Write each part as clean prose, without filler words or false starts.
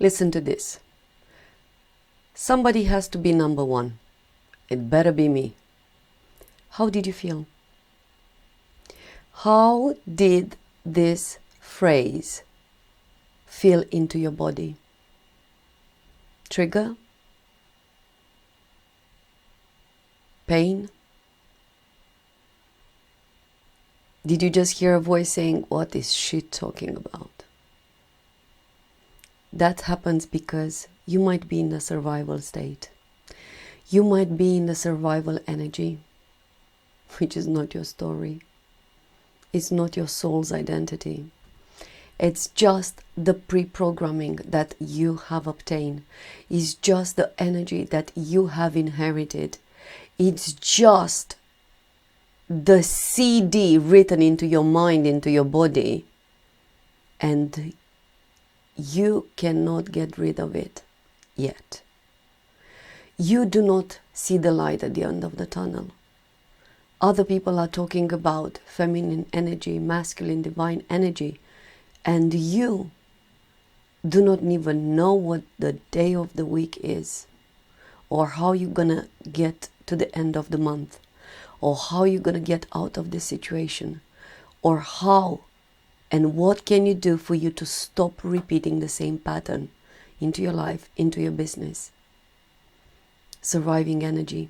Listen to this. Somebody has to be number one. It better be me. How did you feel? How did this phrase feel into your body? Trigger? Pain? Did you just hear a voice saying, "What is she talking about?" That happens because you might be in a survival state. You might be in a survival energy, which is not your story. It's not your soul's identity. It's just the pre-programming that you have obtained. It's just the energy that you have inherited. It's just the CD written into your mind, into your body. And you cannot get rid of it yet. You do not see the light at the end of the tunnel. Other people are talking about feminine energy, masculine, divine energy, and you do not even know what the day of the week is, or how you're gonna get to the end of the month, or how you're gonna get out of this situation, or how and what can you do for you to stop repeating the same pattern into your life, into your business. Surviving energy.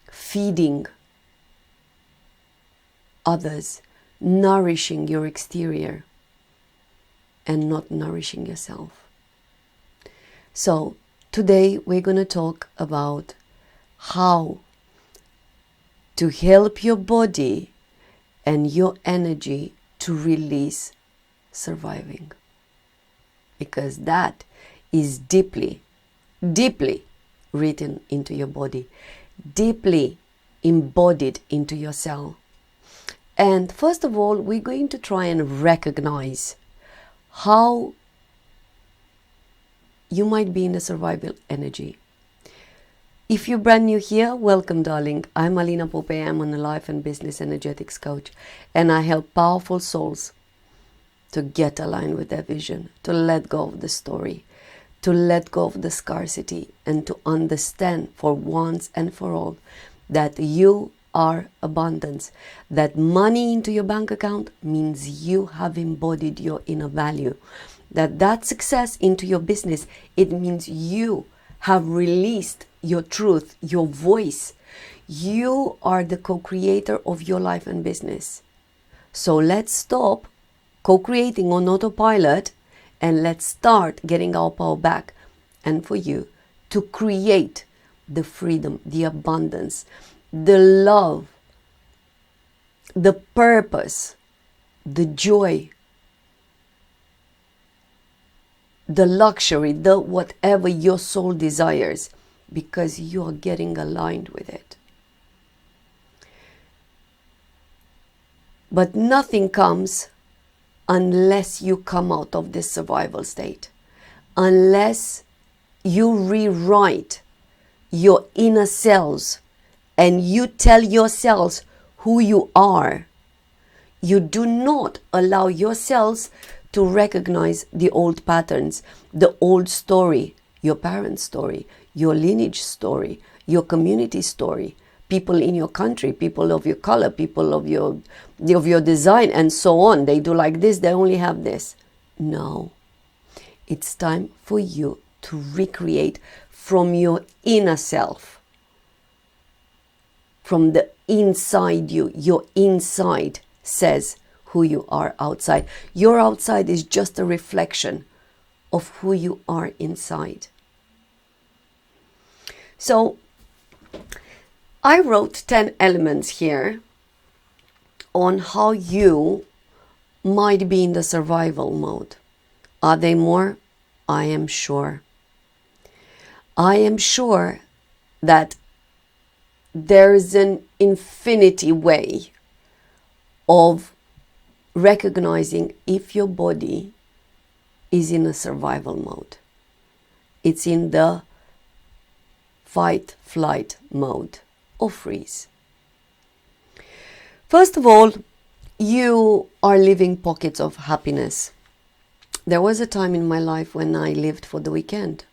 Feeding others, nourishing your exterior, and not nourishing yourself. So today we're going to talk about how to help your body and your energy to release surviving. Because that is deeply, deeply written into your body, deeply embodied into your cell. And first of all, we're going to try and recognize how you might be in a survival energy. If you're brand new here, welcome, darling. I'm Alina Apopei. I'm a life and business energetics coach, and I help powerful souls to get aligned with their vision, to let go of the story, to let go of the scarcity, and to understand for once and for all that you are abundance, that money into your bank account means you have embodied your inner value, that success into your business, it means you have released your truth, your voice. You are the co-creator of your life and business. So let's stop co-creating on autopilot and let's start getting our power back, and for you to create the freedom, the abundance, the love, the purpose, the joy, the luxury, the whatever your soul desires, because you are getting aligned with it. But nothing comes unless you come out of this survival state, unless you rewrite your inner selves and you tell yourselves who you are. You do not allow yourselves to recognize the old patterns, the old story, your parents' story, your lineage story, your community story, people in your country, people of your color, people of your design, and so on. They do like this, they only have this. No. It's time for you to recreate from your inner self, from the inside you. Your inside says who you are outside. Your outside is just a reflection of who you are inside. So I wrote 10 elements here on how you might be in the survival mode. Are they more? I am sure. I am sure that there's an infinity way of recognizing if your body is in a survival mode. It's in the fight, flight mode or freeze. First of all, you are living pockets of happiness. There was a time in my life when I lived for the weekend.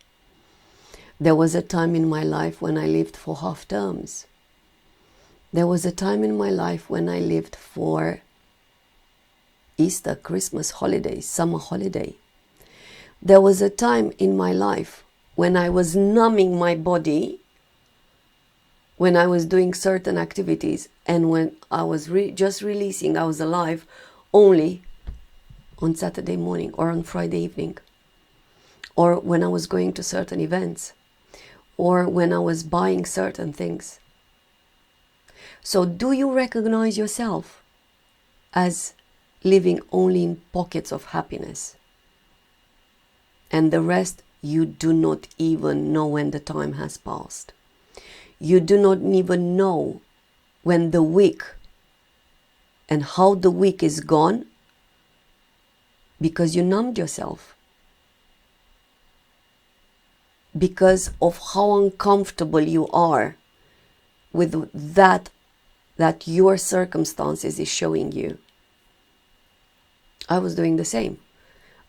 There was a time in my life when I lived for half terms. There was a time in my life when I lived for Easter, Christmas holidays, summer holiday. There was a time in my life when I was numbing my body, when I was doing certain activities, and when I was just releasing, I was alive only on Saturday morning or on Friday evening, or when I was going to certain events, or when I was buying certain things. So do you recognize yourself as living only in pockets of happiness? And the rest, you do not even know when the time has passed. You do not even know when the week and how the week is gone, because you numbed yourself. Because of how uncomfortable you are with that your circumstances is showing you. I was doing the same.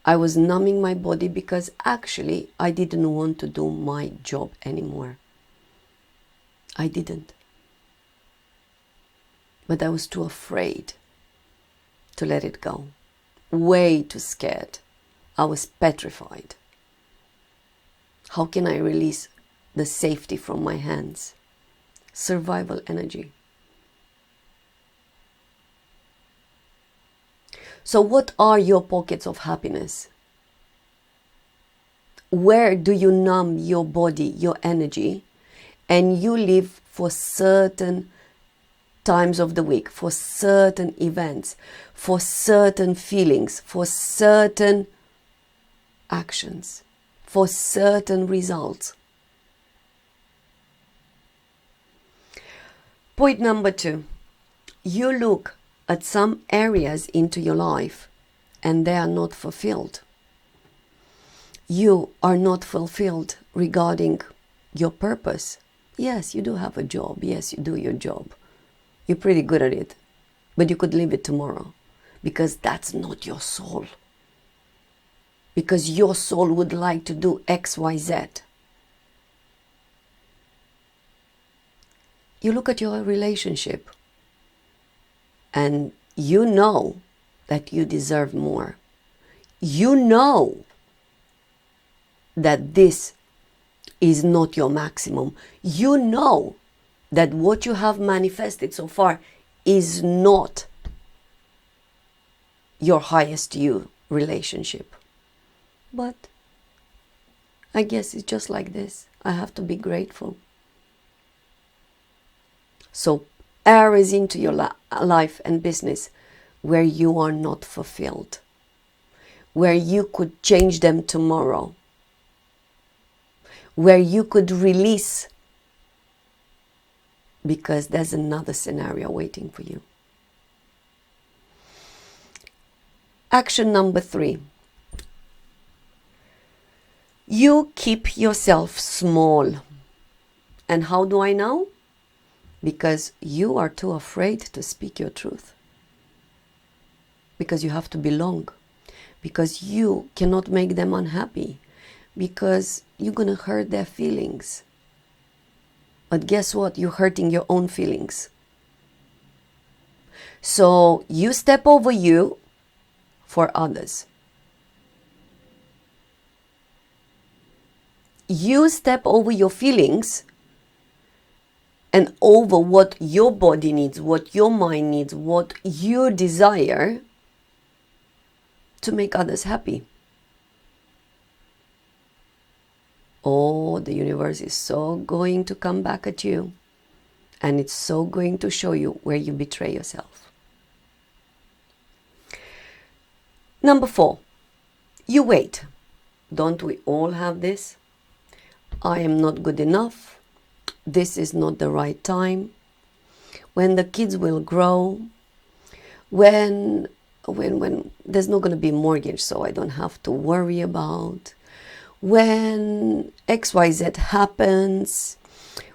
I was numbing my body because actually I didn't want to do my job anymore. I didn't. But I was too afraid to let it go. Way too scared. I was petrified. How can I release the safety from my hands? Survival energy. So what are your pockets of happiness? Where do you numb your body, your energy, and you live for certain times of the week, for certain events, for certain feelings, for certain actions, for certain results? Point number 2, you look at some areas into your life and they are not fulfilled. You are not fulfilled regarding your purpose. Yes, you do have a job. Yes, you do your job. You're pretty good at it, but you could leave it tomorrow because that's not your soul. Because your soul would like to do X, Y, Z. You look at your relationship and you know that you deserve more. You know that this is not your maximum. You know that what you have manifested so far is not your highest you relationship. But I guess it's just like this. I have to be grateful. So areas into your life and business where you are not fulfilled, where you could change them tomorrow, where you could release, because there's another scenario waiting for you. Action number 3. You keep yourself small. And how do I know? Because you are too afraid to speak your truth. Because you have to belong. Because you cannot make them unhappy. Because you're going to hurt their feelings. But guess what? You're hurting your own feelings. So you step over you for others. You step over your feelings and over what your body needs, what your mind needs, what you desire to make others happy. Oh, the universe is so going to come back at you, and it's so going to show you where you betray yourself. Number 4, you wait. Don't we all have this? I am not good enough. This is not the right time. When the kids will grow, when there's not going to be a mortgage, so I don't have to worry about. When XYZ happens,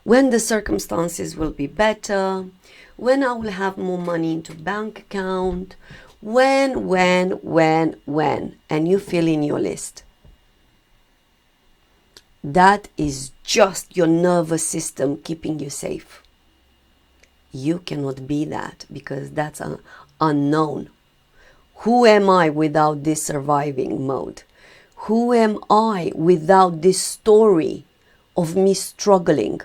when the circumstances will be better, when I will have more money into bank account, when, and you fill in your list. That is just your nervous system keeping you safe. You cannot be that, because that's unknown. Who am I without this surviving mode? Who am I without this story of me struggling?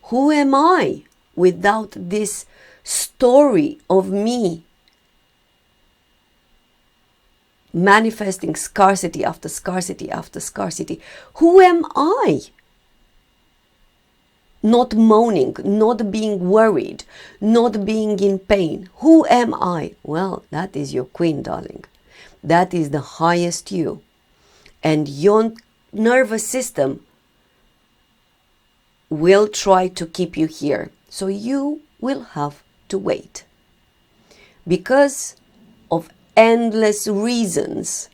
Who am I without this story of me manifesting scarcity after scarcity after scarcity? Who am I? Not moaning, not being worried, not being in pain. Who am I? Well, that is your queen, darling. That is the highest you. And your nervous system will try to keep you here. So you will have to wait. Because of endless reasons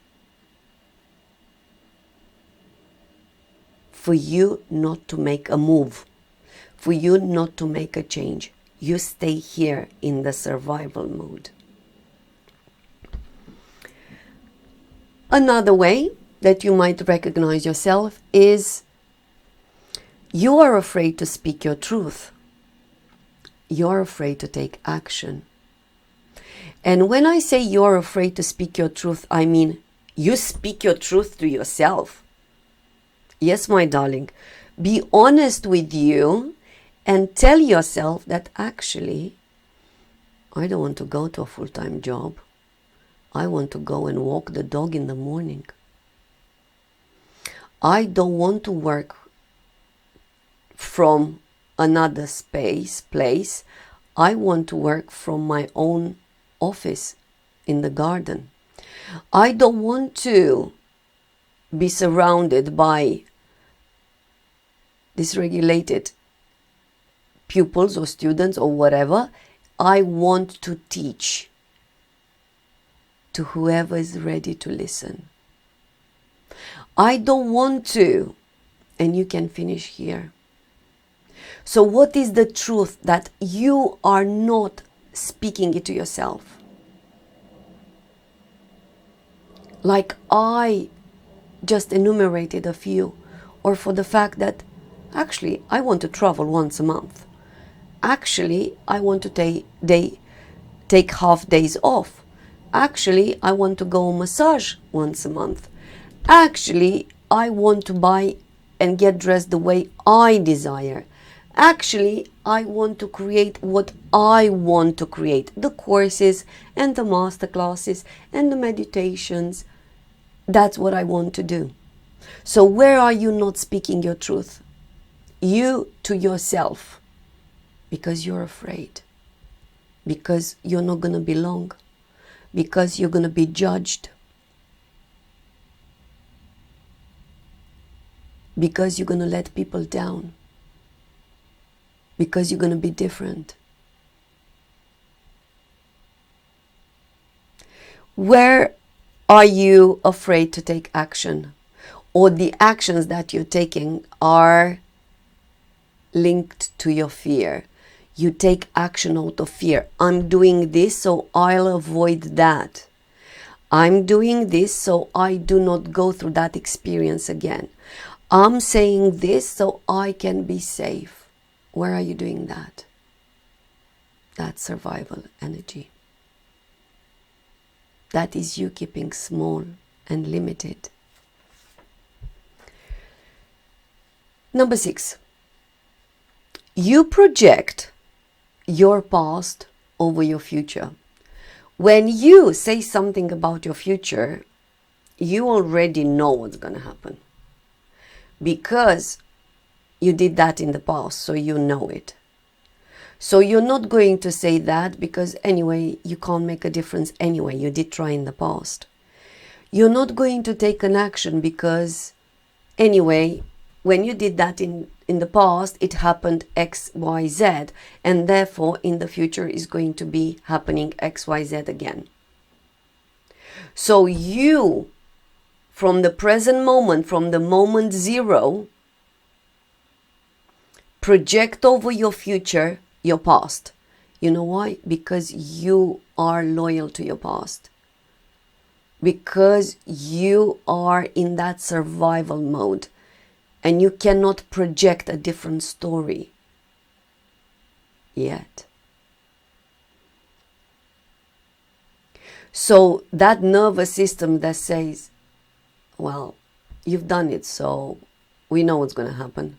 for you not to make a move, for you not to make a change. You stay here in the survival mode. Another way that you might recognize yourself is you are afraid to speak your truth. You're afraid to take action. And when I say you're afraid to speak your truth, I mean you speak your truth to yourself. Yes, my darling, be honest with you and tell yourself that actually, I don't want to go to a full-time job. I want to go and walk the dog in the morning. I don't want to work from another place. I want to work from my own office in the garden. I don't want to be surrounded by dysregulated pupils or students or whatever. I want to teach to whoever is ready to listen. I don't want to, and you can finish here. So what is the truth that you are not speaking it to yourself? Like I just enumerated a few, or for the fact that actually I want to travel once a month. Actually, I want to take half days off. Actually, I want to go massage once a month. Actually, I want to buy and get dressed the way I desire. Actually, I want to create what I want to create. The courses and the master classes and the meditations. That's what I want to do. So where are you not speaking your truth? You to yourself. Because you're afraid. Because you're not going to belong. Because you're going to be judged. Because you're going to let people down. Because you're going to be different. Where are you afraid to take action? Or the actions that you're taking are linked to your fear. You take action out of fear. I'm doing this so I'll avoid that. I'm doing this so I do not go through that experience again. I'm saying this so I can be safe. Where are you doing that? That's survival energy. That is you keeping small and limited. Number 6. You project your past over your future. When you say something about your future, you already know what's going to happen. Because you did that in the past, so you know it. So you're not going to say that because anyway, you can't make a difference anyway. You did try in the past. You're not going to take an action because anyway, when you did that in the past, it happened X, Y, Z. And therefore, in the future is going to be happening X, Y, Z again. So you, from the present moment, from the moment zero, project over your future your past. You know why? Because you are loyal to your past. because you are in that survival mode and you cannot project a different story yet. So that nervous system that says, well, you've done it, so we know what's going to happen.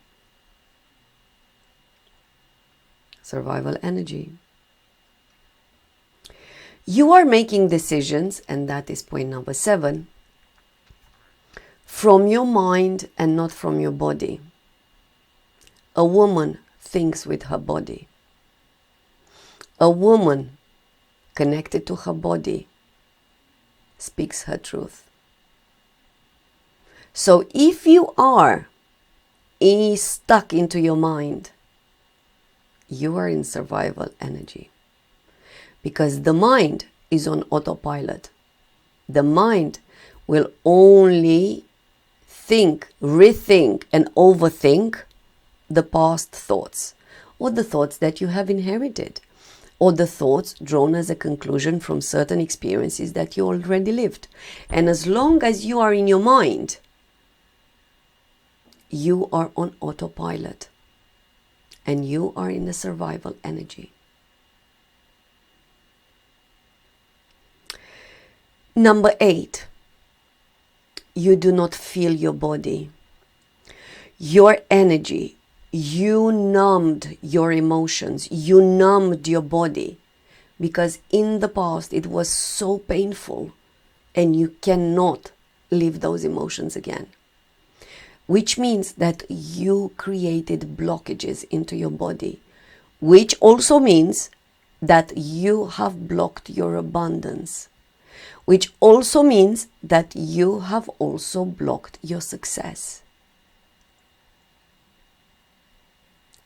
Survival energy. You are making decisions, and that is point number 7, from your mind and not from your body. A woman thinks with her body. A woman connected to her body speaks her truth. So if you are stuck into your mind, you are in survival energy. Because the mind is on autopilot. The mind will only think, rethink, and overthink the past thoughts, or the thoughts that you have inherited, or the thoughts drawn as a conclusion from certain experiences that you already lived. And as long as you are in your mind, you are on autopilot, and you are in a survival energy. Number 8, you do not feel your body. Your energy, you numbed your emotions, you numbed your body, because in the past it was so painful and you cannot live those emotions again. Which means that you created blockages into your body, which also means that you have blocked your abundance. Which also means that you have also blocked your success.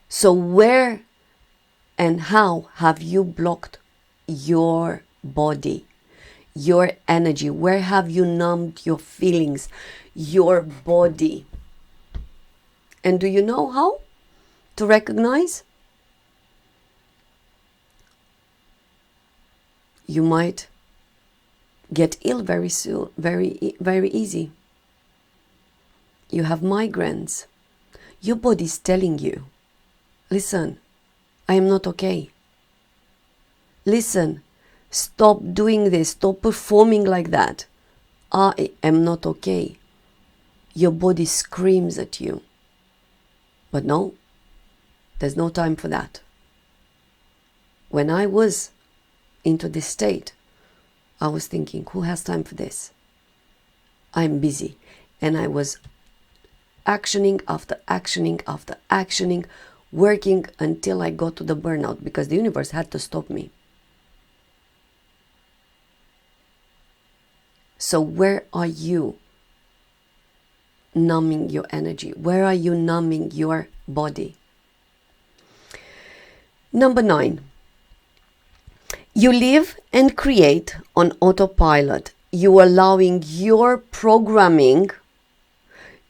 So where and how have you blocked your body, your energy? Where have you numbed your feelings, your body? And do you know how to recognize? You might get ill very soon, very easy. You have migraines. Your body is telling you, listen, I am not okay. Listen, stop doing this, stop performing like that. I am not okay. Your body screams at you. But no, there's no time for that. When I was into this state, I was thinking, who has time for this? I'm busy. And I was actioning after actioning after actioning, working until I got to the burnout, because the universe had to stop me. So where are you numbing your energy? Where are you numbing your body? Number 9. You live and create on autopilot. You allowing your programming,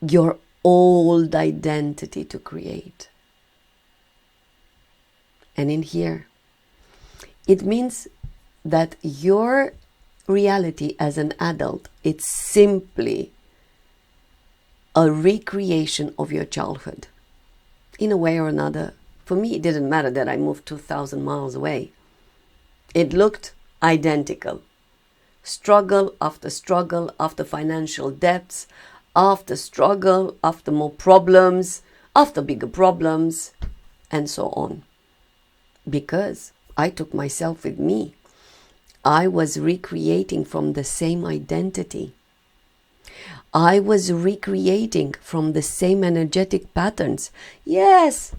your old identity to create. And in here, it means that your reality as an adult, it's simply a recreation of your childhood. In a way or another, for me, it didn't matter that I moved 2,000 miles away. It looked identical. Struggle after financial debts, after struggle, after more problems, after bigger problems, and so on. Because I took myself with me. I was recreating from the same identity. I was recreating from the same energetic patterns. Yes,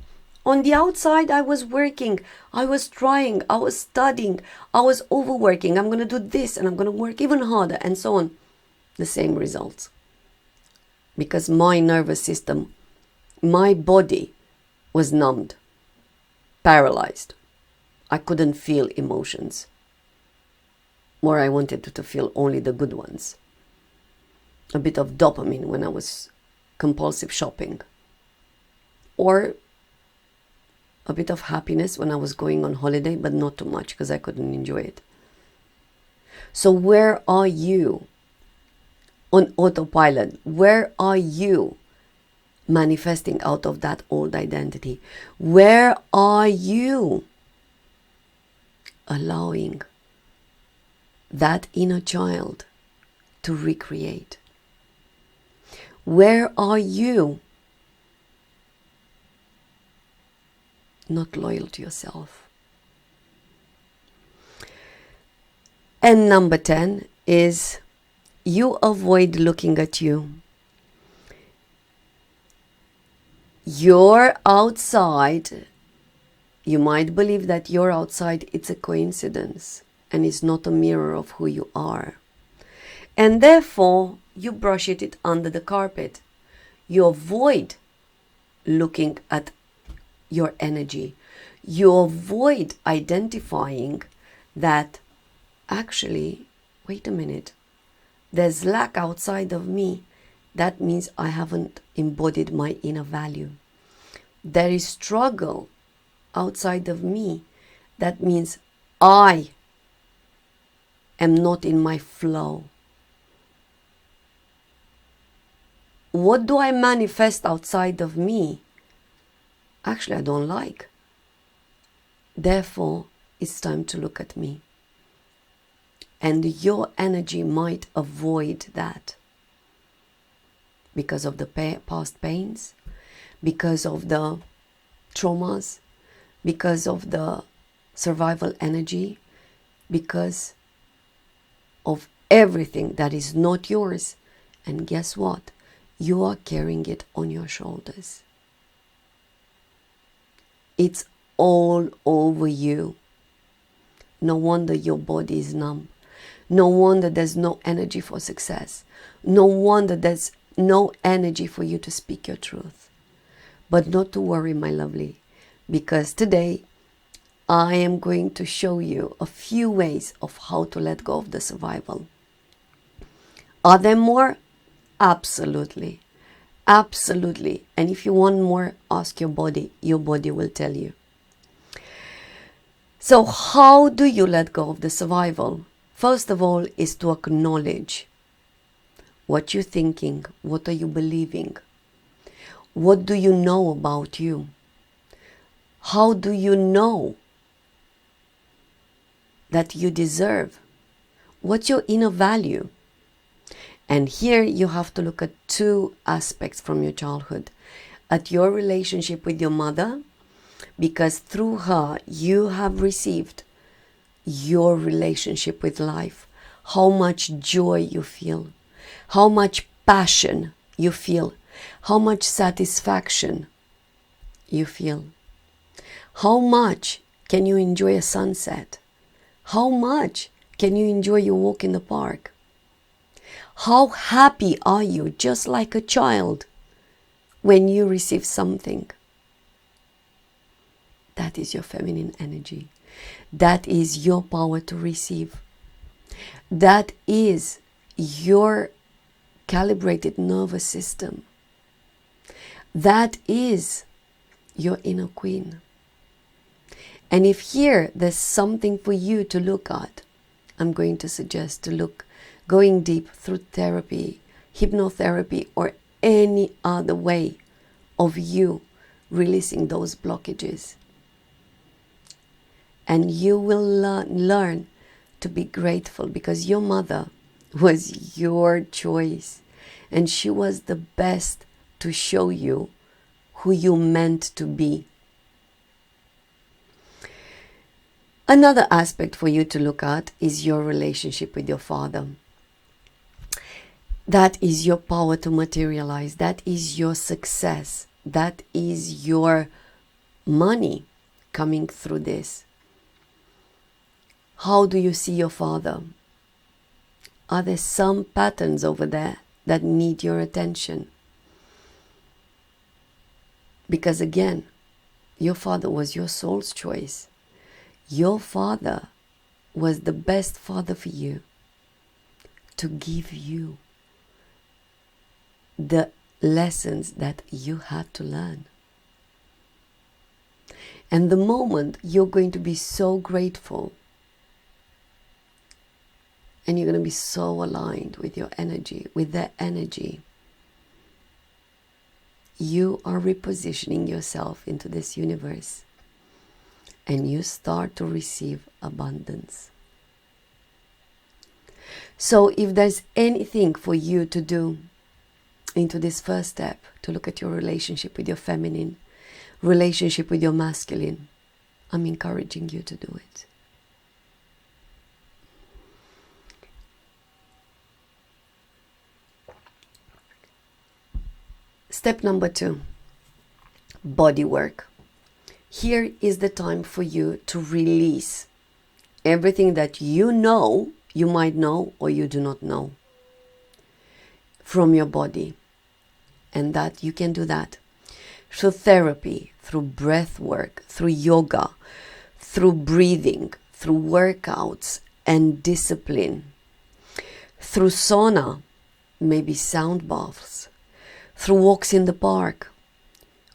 on the outside I was working, I was trying, I was studying, I was overworking. I'm going to do this and I'm going to work even harder and so on. The same results. Because my nervous system, my body was numbed, paralyzed. I couldn't feel emotions. Or I wanted to feel only the good ones. A bit of dopamine when I was compulsive shopping. Or a bit of happiness when I was going on holiday, but not too much because I couldn't enjoy it. So where are you on autopilot? Where are you manifesting out of that old identity? Where are you allowing that inner child to recreate? Where are you not loyal to yourself? And number 10 is you avoid looking at you. You're outside. You might believe that you're outside, it's a coincidence and it's not a mirror of who you are. And therefore, you brush it under the carpet. You avoid looking at your energy. You avoid identifying that actually, wait a minute, there's lack outside of me. That means I haven't embodied my inner value. There is struggle outside of me. That means I am not in my flow. What do I manifest outside of me? Actually, I don't like. Therefore, it's time to look at me. And your energy might avoid that because of the past pains, because of the traumas, because of the survival energy, because of everything that is not yours. And guess what? You are carrying it on your shoulders. It's all over you. No wonder your body is numb. No wonder there's no energy for success. No wonder there's no energy for you to speak your truth. But not to worry, my lovely, because today I am going to show you a few ways of how to let go of the survival. Are there more? Absolutely. Absolutely. And if you want more, ask your body. Your body will tell you. So how do you let go of the survival? First of all is to acknowledge what you're thinking, what are you believing, what do you know about you, how do you know that you deserve, what's your inner value. And here you have to look at two aspects from your childhood, at your relationship with your mother, because through her you have received your relationship with life, how much joy you feel, how much passion you feel, how much satisfaction you feel. How much can you enjoy a sunset? How much can you enjoy your walk in the park? How happy are you, just like a child, when you receive something? That is your feminine energy. That is your power to receive. That is your calibrated nervous system. That is your inner queen. And if here there's something for you to look at, I'm going to suggest to look, going deep through therapy, hypnotherapy, or any other way of you releasing those blockages. And you will learn to be grateful, because your mother was your choice. And she was the best to show you who you meant to be. Another aspect for you to look at is your relationship with your father. That is your power to materialize. That is your success. That is your money coming through this. How do you see your father? Are there some patterns over there that need your attention? Because again, your father was your soul's choice. Your father was the best father for you, to give you the lessons that you had to learn. And the moment you're going to be so grateful And you're going to be so aligned with your energy, with their energy. You are repositioning yourself into this universe. And you start to receive abundance. So if there's anything for you to do into this first step, to look at your relationship with your feminine, relationship with your masculine, I'm encouraging you to do it. Step number 2, body work. Here is the time for you to release everything that you know, you might know or you do not know from your body. And that you can do that through therapy, through breath work, through yoga, through breathing, through workouts and discipline, through sauna, maybe sound baths, through walks in the park,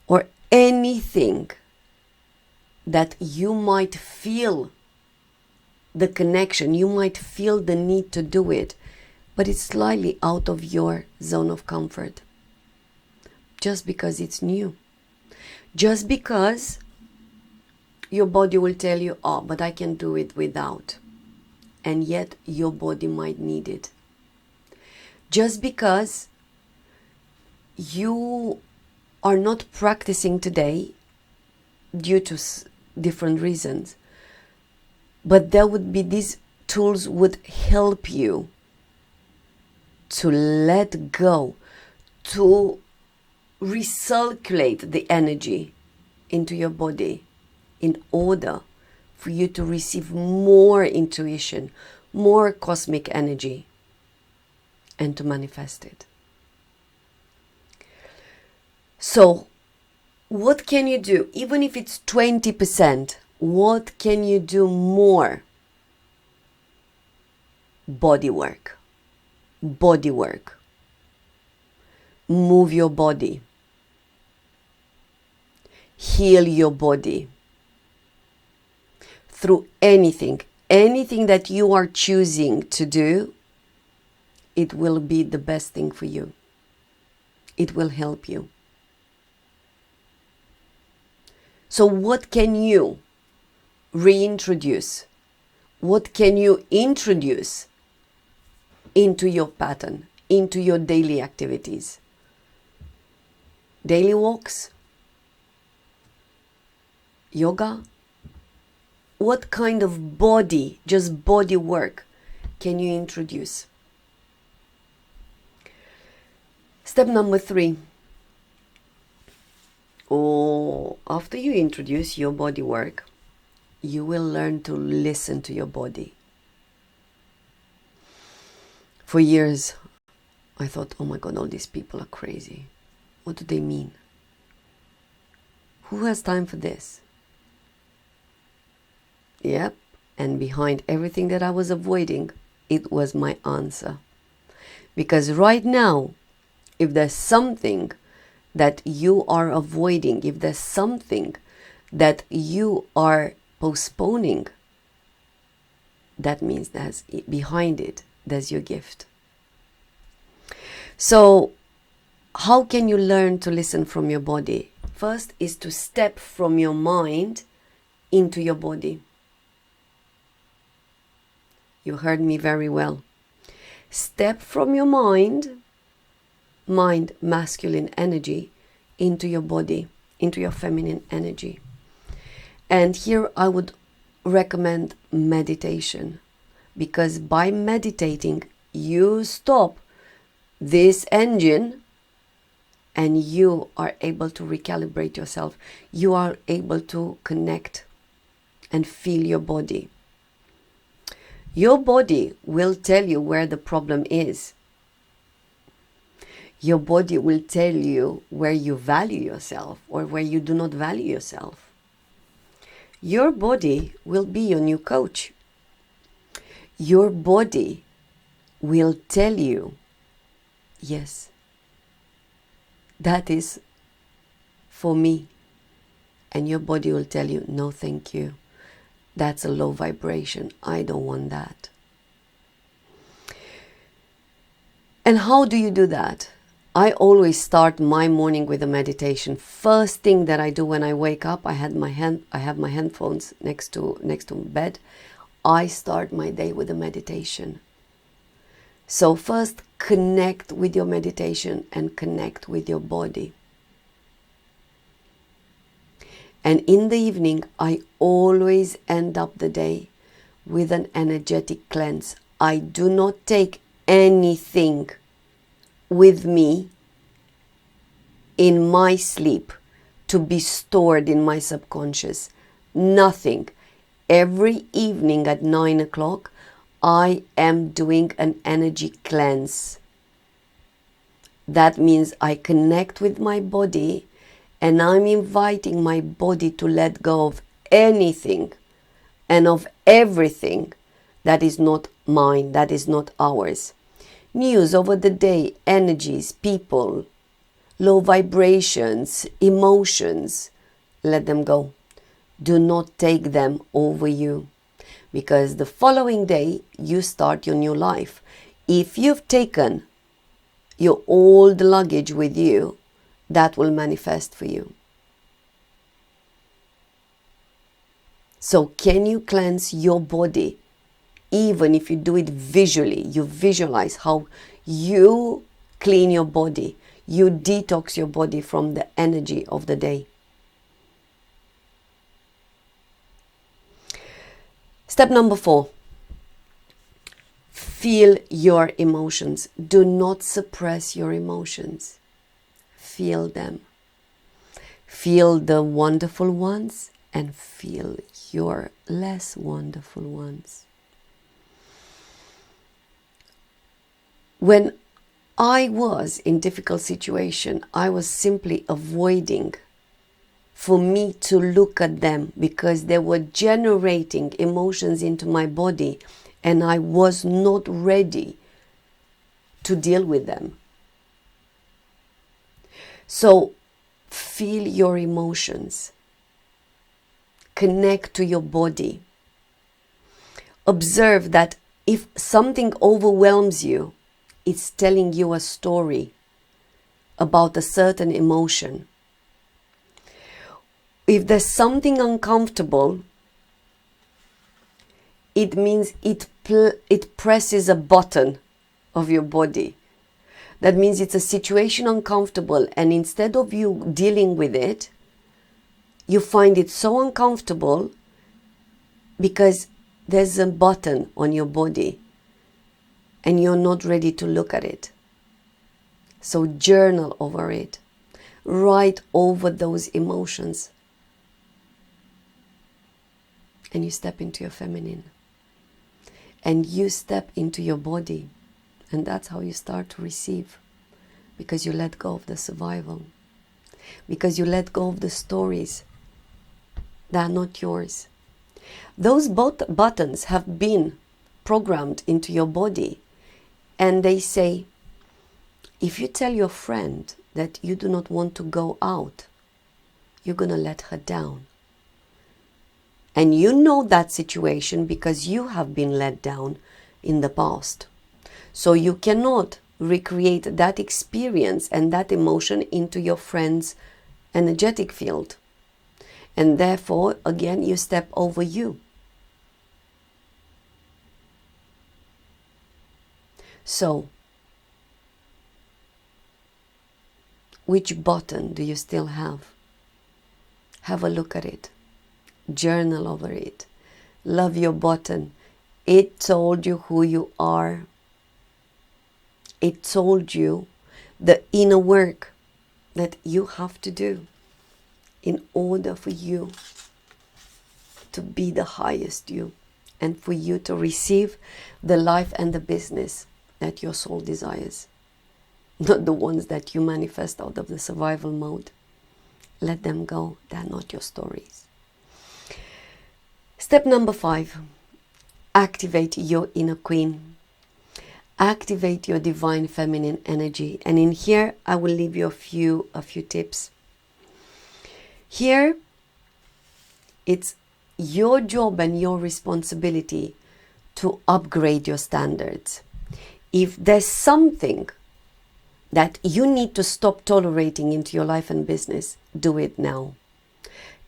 or anything that you might feel the connection, you might feel the need to do it, but it's slightly out of your zone of comfort. Just because it's new. Just because your body will tell you, oh, but I can do it without. And yet your body might need it. Just because you are not practicing today due to different reasons, but there would be these tools would help you to let go, to recirculate the energy into your body in order for you to receive more intuition, more cosmic energy, and to manifest it. So, what can you do? Even if it's 20%, what can you do more? Body work. Body work. Move your body. Heal your body. Through anything that you are choosing to do, it will be the best thing for you. It will help you. So what can you reintroduce? What can you introduce into your pattern, into your daily activities? Daily walks? Yoga? What kind of body, just body work, can you introduce? Step number 3. After you introduce your body work, you will learn to listen to your body. For years, I thought, oh my God, all these people are crazy. What do they mean? Who has time for this? Yep, and behind everything that I was avoiding, it was my answer. Because right now, if there's something that you are avoiding, if there's something that you are postponing, that means that's behind it, there's your gift. So, how can you learn to listen from your body? First is to step from your mind into your body. You heard me very well. Step from your mind, masculine energy, into your body, into your feminine energy. And here I would recommend meditation, because by meditating, you stop this engine and you are able to recalibrate yourself. You are able to connect and feel your body. Your body will tell you where the problem is. Your body will tell you where you value yourself or where you do not value yourself. Your body will be your new coach. Your body will tell you, yes, that is for me. And your body will tell you, no, thank you. That's a low vibration. I don't want that. And how do you do that? I always start my morning with a meditation. First thing that I do when I wake up, I have my headphones next to bed. I start my day with a meditation. So first, connect with your meditation and connect with your body. And in the evening, I always end up the day with an energetic cleanse. I do not take anything with me in my sleep to be stored in my subconscious. Nothing. Every evening at 9 o'clock, I am doing an energy cleanse. That means I connect with my body and I'm inviting my body to let go of anything and of everything that is not mine, that is not ours. News over the day, energies, people, low vibrations, emotions, let them go. Do not take them over you, because the following day you start your new life. If you've taken your old luggage with you, that will manifest for you. So can you cleanse your body? Even if you do it visually, you visualize how you clean your body, you detox your body from the energy of the day. Step number 4. Feel your emotions. Do not suppress your emotions. Feel them. Feel the wonderful ones and feel your less wonderful ones. When I was in difficult situation, I was simply avoiding for me to look at them because they were generating emotions into my body and I was not ready to deal with them. So feel your emotions. Connect to your body. Observe that if something overwhelms you, it's telling you a story about a certain emotion. If there's something uncomfortable, it means it presses a button of your body. That means it's a situation uncomfortable, and instead of you dealing with it, you find it so uncomfortable because there's a button on your body and you're not ready to look at it. So journal over it. Write over those emotions. And you step into your feminine. And you step into your body. And that's how you start to receive. Because you let go of the survival. Because you let go of the stories that are not yours. Those buttons have been programmed into your body. And they say, if you tell your friend that you do not want to go out, you're going to let her down. And you know that situation because you have been let down in the past. So you cannot recreate that experience and that emotion into your friend's energetic field. And therefore, again, you step over you. So, which button do you still have? Have a look at it. Journal over it. Love your button. It told you who you are. It told you the inner work that you have to do in order for you to be the highest you and for you to receive the life and the business that your soul desires. Not the ones that you manifest out of the survival mode. Let them go. They're not your stories. Step number 5. Activate your inner queen. Activate your divine feminine energy. And in here, I will leave you a few tips. Here, it's your job and your responsibility to upgrade your standards. If there's something that you need to stop tolerating into your life and business, do it now.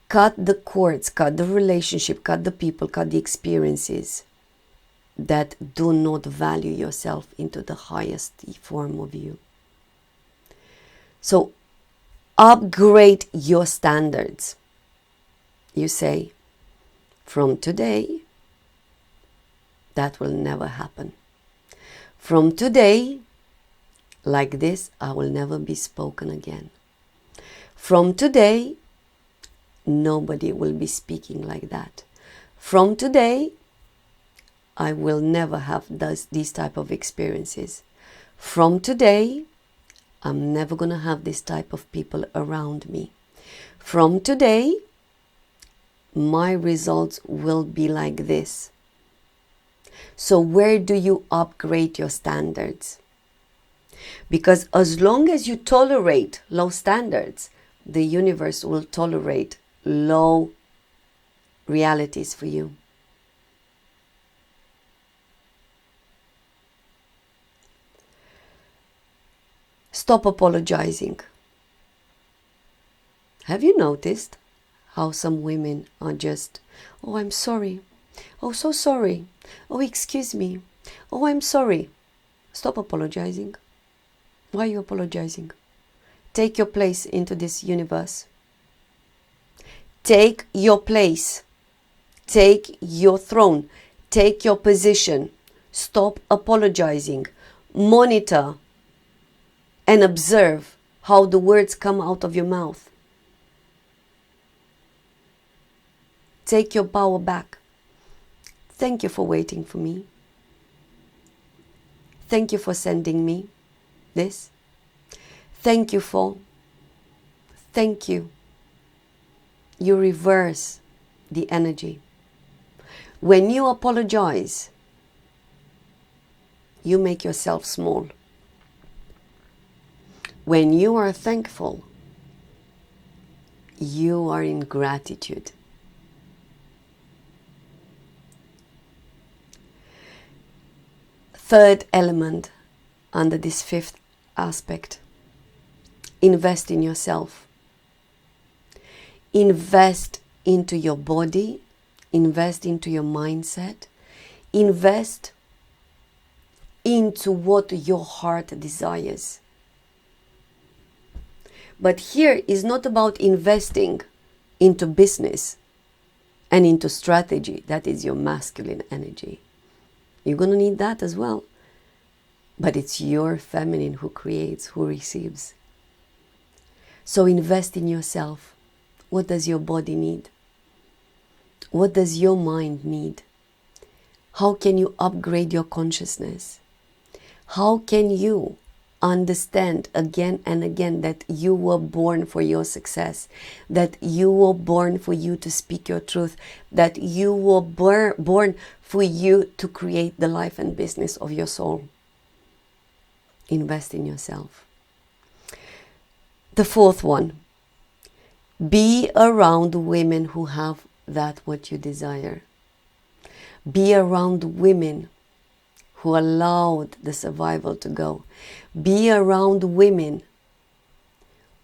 Cut the cords, cut the relationship, cut the people, cut the experiences that do not value yourself into the highest form of you. So upgrade your standards. You say, from today, that will never happen. From today, like this, I will never be spoken again. From today, nobody will be speaking like that. From today, I will never have these type of experiences. From today, I'm never going to have this type of people around me. From today, my results will be like this. So where do you upgrade your standards? Because as long as you tolerate low standards, the universe will tolerate low realities for you. Stop apologizing. Have you noticed how some women are just, oh, I'm sorry. Oh, so sorry. Oh, excuse me. Oh, I'm sorry. Stop apologizing. Why are you apologizing? Take your place into this universe. Take your place. Take your throne. Take your position. Stop apologizing. Monitor and observe how the words come out of your mouth. Take your power back. Thank you for waiting for me. Thank you for sending me this. Thank you for. Thank you. You reverse the energy. When you apologize, you make yourself small. When you are thankful, you are in gratitude. Third element under this fifth aspect, invest in yourself. Invest into your body, invest into your mindset, invest into what your heart desires. But here is not about investing into business and into strategy. That is your masculine energy. You're going to need that as well. But it's your feminine who creates, who receives. So invest in yourself. What does your body need? What does your mind need? How can you upgrade your consciousness? How can you understand again and again that you were born for your success, that you were born for you to speak your truth, that you were born for you to create the life and business of your soul? Invest in yourself. The fourth one, be around women who have that what you desire. Be around women who allowed the survival to go. Be around women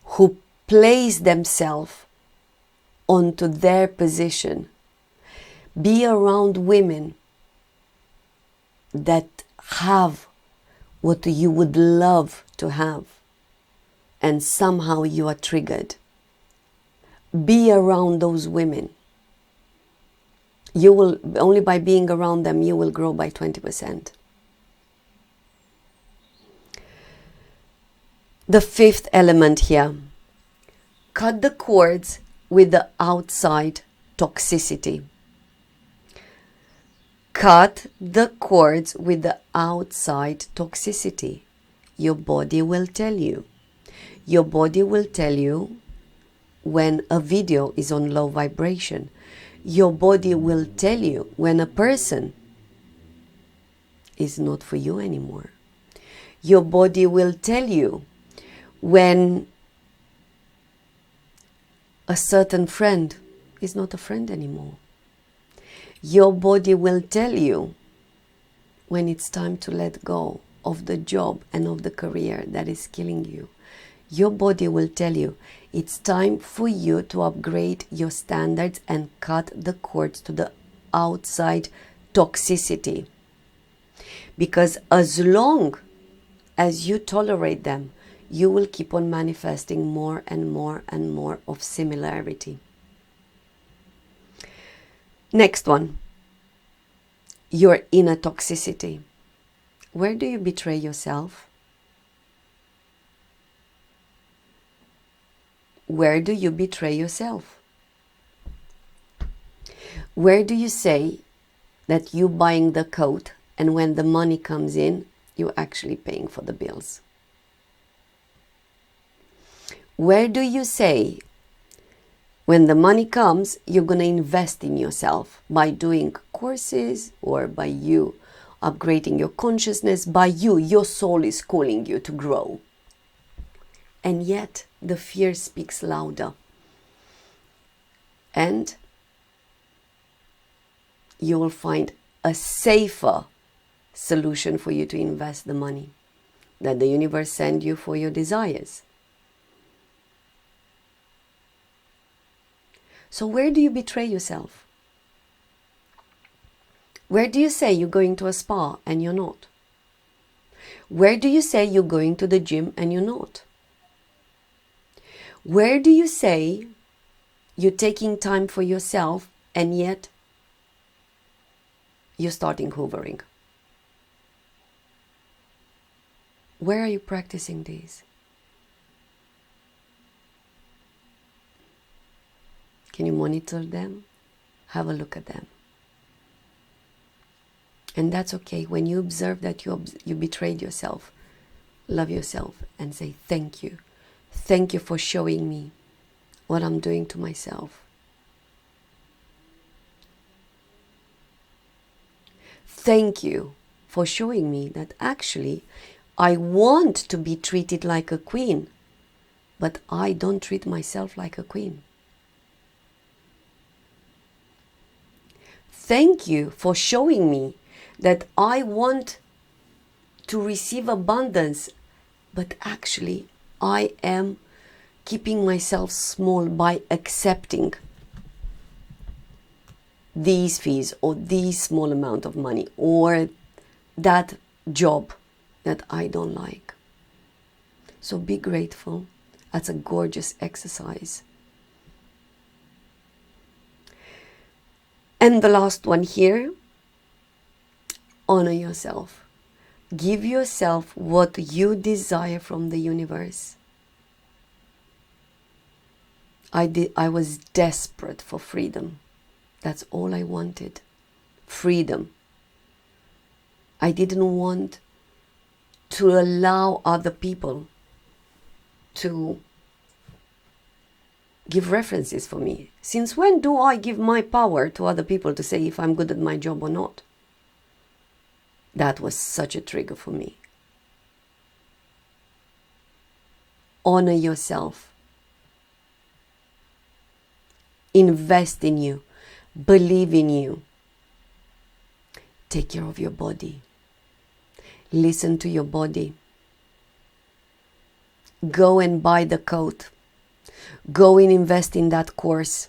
who place themselves onto their position. Be around women that have what you would love to have, and somehow you are triggered. Be around those women. You will, only by being around them, you will grow by 20%. The fifth element here, cut the cords with the outside toxicity. Cut the cords with the outside toxicity. Your body will tell you. Your body will tell you when a video is on low vibration. Your body will tell you when a person is not for you anymore. Your body will tell you when a certain friend is not a friend anymore. Your body will tell you when it's time to let go of the job and of the career that is killing you, your body will tell you it's time for you to upgrade your standards and cut the cords to the outside toxicity. Because as long as you tolerate them, you will keep on manifesting more and more and more of similarity. Next one, your inner toxicity. Where do you betray yourself? Where do you betray yourself? Where do you say that you're buying the coat and when the money comes in, you're actually paying for the bills? Where do you say when the money comes, you're going to invest in yourself by doing courses or by you upgrading your consciousness, by you, your soul is calling you to grow. And yet the fear speaks louder. And you will find a safer solution for you to invest the money that the universe send you for your desires. So where do you betray yourself? Where do you say you're going to a spa and you're not? Where do you say you're going to the gym and you're not? Where do you say you're taking time for yourself and yet you're starting hoovering? Where are you practicing these? Can you monitor them? Have a look at them. And that's okay. When you observe that you betrayed yourself, love yourself and say thank you. Thank you for showing me what I'm doing to myself. Thank you for showing me that actually I want to be treated like a queen, but I don't treat myself like a queen. Thank you for showing me that I want to receive abundance, but actually I am keeping myself small by accepting these fees or these small amount of money or that job that I don't like. So be grateful. That's a gorgeous exercise. And the last one here, honor yourself. Give yourself what you desire from the universe. I was desperate for freedom. That's all I wanted. Freedom. I didn't want to allow other people to give references for me. Since when do I give my power to other people to say if I'm good at my job or not? That was such a trigger for me. Honor yourself. Invest in you. Believe in you. Take care of your body. Listen to your body. Go and buy the coat. Go and invest in that course.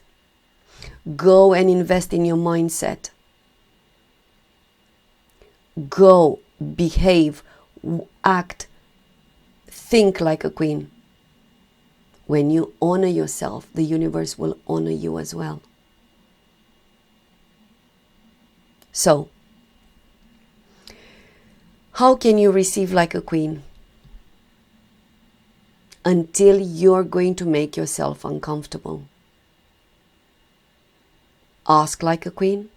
Go and invest in your mindset. Go, behave, act, think like a queen. When you honor yourself, the universe will honor you as well. So, how can you receive like a queen? Until you're going to make yourself uncomfortable. Ask like a queen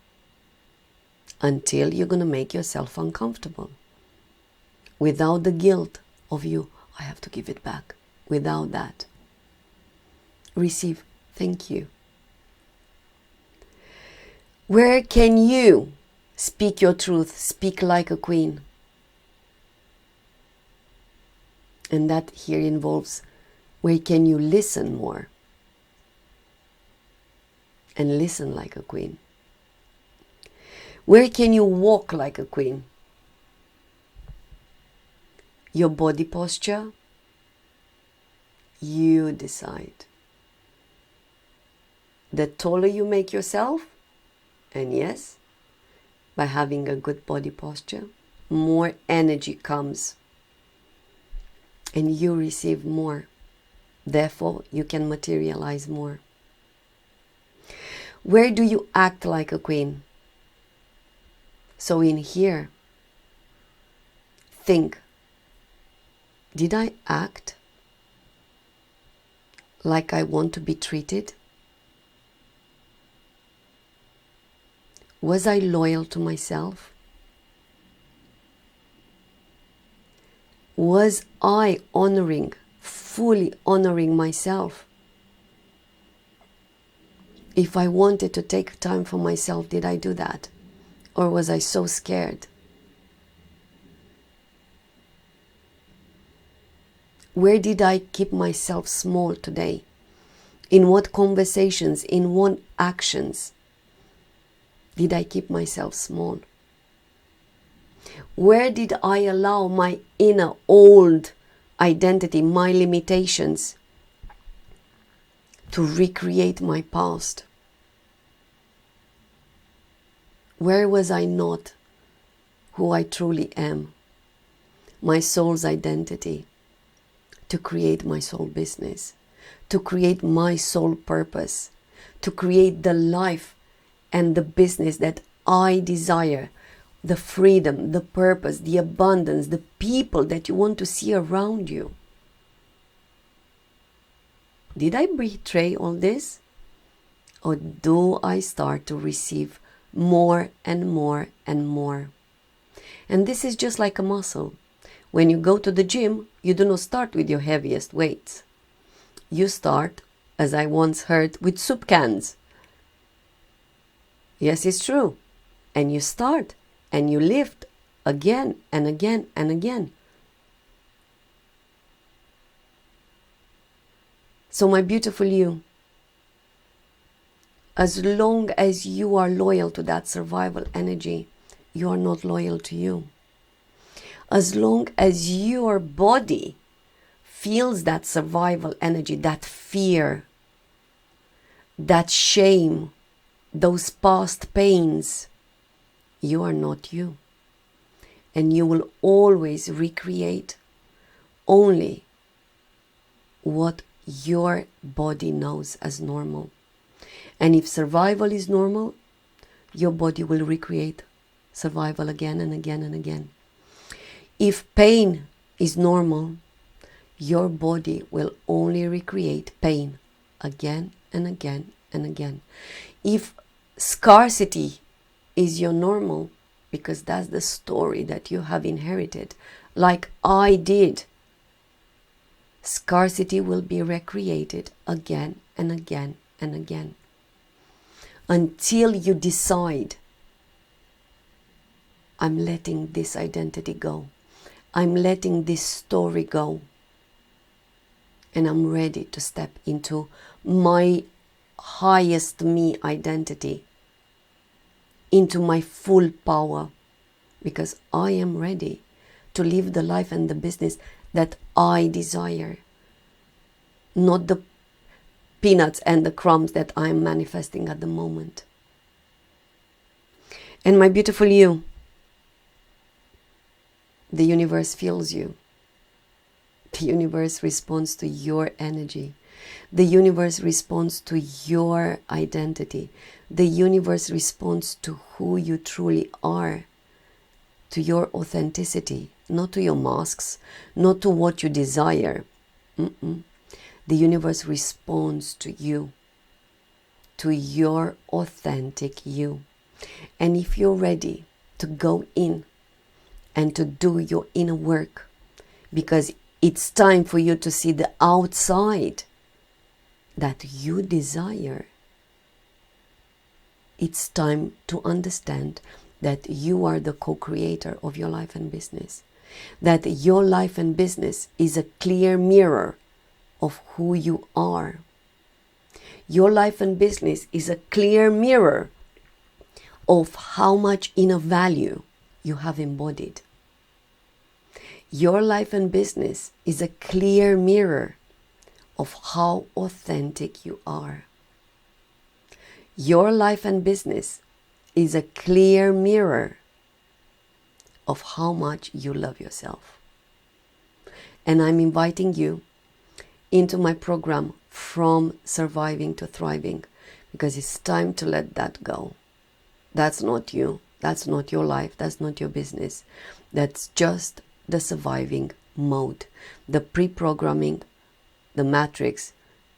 until you're going to make yourself uncomfortable. Without the guilt of you, I have to give it back. Without that. Receive, thank you. Where can you speak your truth, speak like a queen? And that here involves where can you listen more and listen like a queen? Where can you walk like a queen? your body posture, you decide. The taller you make yourself, and yes, by having a good body posture, more energy comes and you receive more. Therefore, you can materialize more. Where do you act like a queen? So in here, think, did I act like I want to be treated? Was I loyal to myself? Was I fully honoring myself? If I wanted to take time for myself, did I do that? Or was I so scared? Where did I keep myself small today? In what conversations, in what actions did I keep myself small? Where did I allow my inner old identity, my limitations, to recreate my past? Where was I not who I truly am? My soul's identity, to create my soul business, to create my soul purpose, to create the life and the business that I desire, the freedom, the purpose, the abundance, the people that you want to see around you. Did I betray all this? Or do I start to receive more and more and more? And this is just like a muscle. When you go to the gym, you do not start with your heaviest weights. You start, as I once heard, with soup cans. Yes, it's true. And you start and you lift again and again and again. So my beautiful you, as long as you are loyal to that survival energy, you are not loyal to you. As long as your body feels that survival energy, that fear, that shame, those past pains, you are not you. And you will always recreate only what your body knows as normal. And if survival is normal, your body will recreate survival again and again and again. If pain is normal, your body will only recreate pain again and again and again. If scarcity is your normal, because that's the story that you have inherited, like I did, scarcity will be recreated again and again and again. Until you decide, I'm letting this identity go. I'm letting this story go. And I'm ready to step into my highest me identity, into my full power, because I am ready to live the life and the business that I desire, not the peanuts and the crumbs that I'm manifesting at the moment. And my beautiful you, the universe feels you. The universe responds to your energy. The universe responds to your identity. The universe responds to who you truly are, to your authenticity, not to your masks, not to what you desire. The universe responds to you, to your authentic you. And if you're ready to go in and to do your inner work, because it's time for you to see the outside that you desire. It's time to understand that you are the co-creator of your life and business. That your life and business is a clear mirror of who you are. Your life and business is a clear mirror of how much inner value you have embodied. Your life and business is a clear mirror of how authentic you are. Your life and business is a clear mirror of how much you love yourself. And I'm inviting you into my program From Surviving to Thriving, because it's time to let that go. That's not you. That's not your life. That's not your business. That's just the surviving mode, the pre-programming, the matrix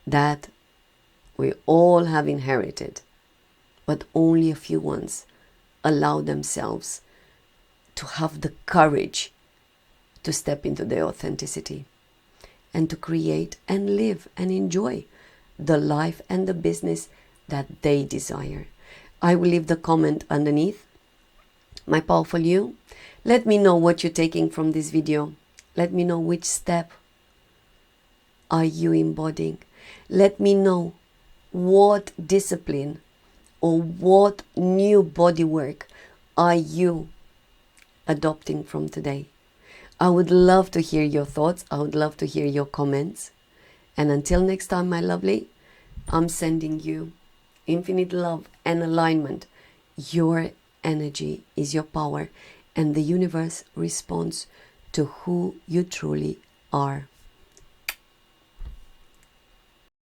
that we all have inherited, but only a few ones allow themselves to have the courage to step into their authenticity and to create and live and enjoy the life and the business that they desire. I will leave the comment underneath. My powerful you, let me know what you're taking from this video. Let me know which step are you embodying. Let me know what discipline or what new body work are you adopting from today. I would love to hear your thoughts. I would love to hear your comments. And until next time, my lovely, I'm sending you infinite love and alignment. Your energy is your power, and the universe responds to who you truly are.